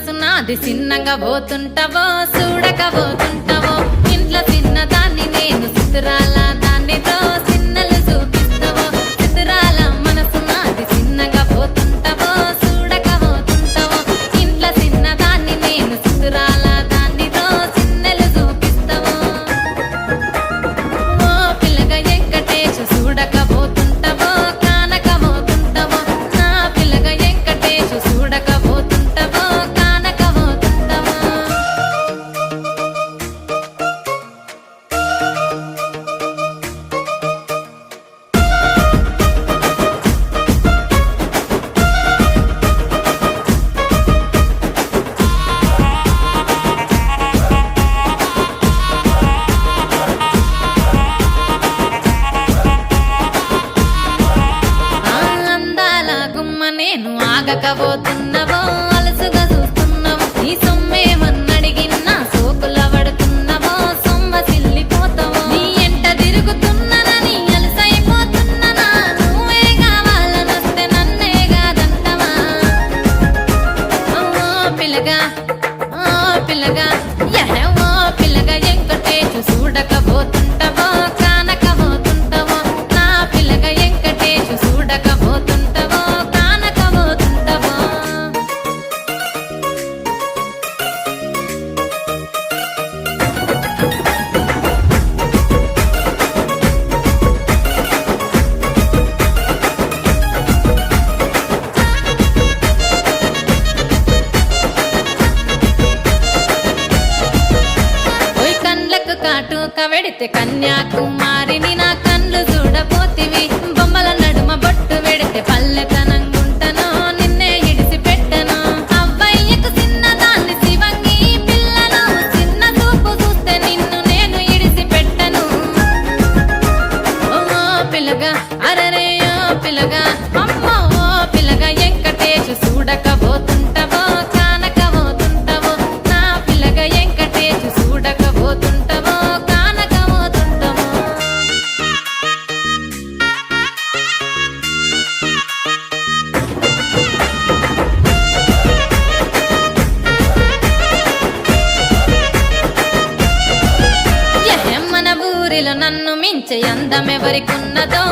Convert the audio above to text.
మనసు నాది చిన్నగా పోతుంటావో చూడక పోతుంటావో ఇంట్లో చిన్నదాన్ని నేను చిత్రాల దానితో చిన్నలు చూపిస్తావో చిత్రాల మనసు నాది చిన్నగా పోతుంటావో చూడక పోతుంటావో ఇంట్లో చిన్నదాన్ని నేను చిత్రాల దానితో చిన్నలు చూపిస్తావో ఓ పిల్లగా వెంకటేశు చూడక పోతుంటావో కానక పోతుంటావో నా పిల్లగా వెంకటేశు చూడక పోతుంటావో కానక పోతుంటావో అందాల గుమ్మ నేను ఆగకపోతున్నావో అలసుగా చూస్తున్నావో నీ సొమ్మేమన్నడిగిన్నా సోకుల పడుతున్నావో సొమ్మ సిల్లిపోతావో నీ ఎంట తిరుగుతున్నానని అలసైపోతున్నానా నువ్వే కావాలనొస్తే నన్నే కాదంటవా ఓ పిల్లగా ఓ పిల్లగా ఓ పిల్లగా వెంకటేశు చూడకపోతుంటావో కానకపోతుంటావో నా పిల్లగా వెంకటేశు చూడకపోతుంటావో కానకపోతుంటావో ఓయ్ కండ్లకు కాటుక వెడితే కన్యాకుమారిని నా కళ్ళు చూడపోతివి బొమ్మల నడుమ బొట్టు వెడితే పల్లెతనంగుంటను నిన్నే ఇడిసి పెట్టను అవ్వయ్యకు చిన్నదాన్ని శివంగి పిల్లను చిన్న చూపు చూస్తే నిన్ను నేను ఇడిసి పెట్టను ఓ పిల్లగా అరరే ఓ పిల్లగా అమ్మో ఓ పిల్లగా వెంకటేశు చూడకపోతుంటావో కానకపోతుంటావో నా పిల్లగా వెంకటేశు చూడకపోతుంటావో కానకపోతుంటావో మన ఊరిలో నన్ను మించే అందమెవరికున్నదో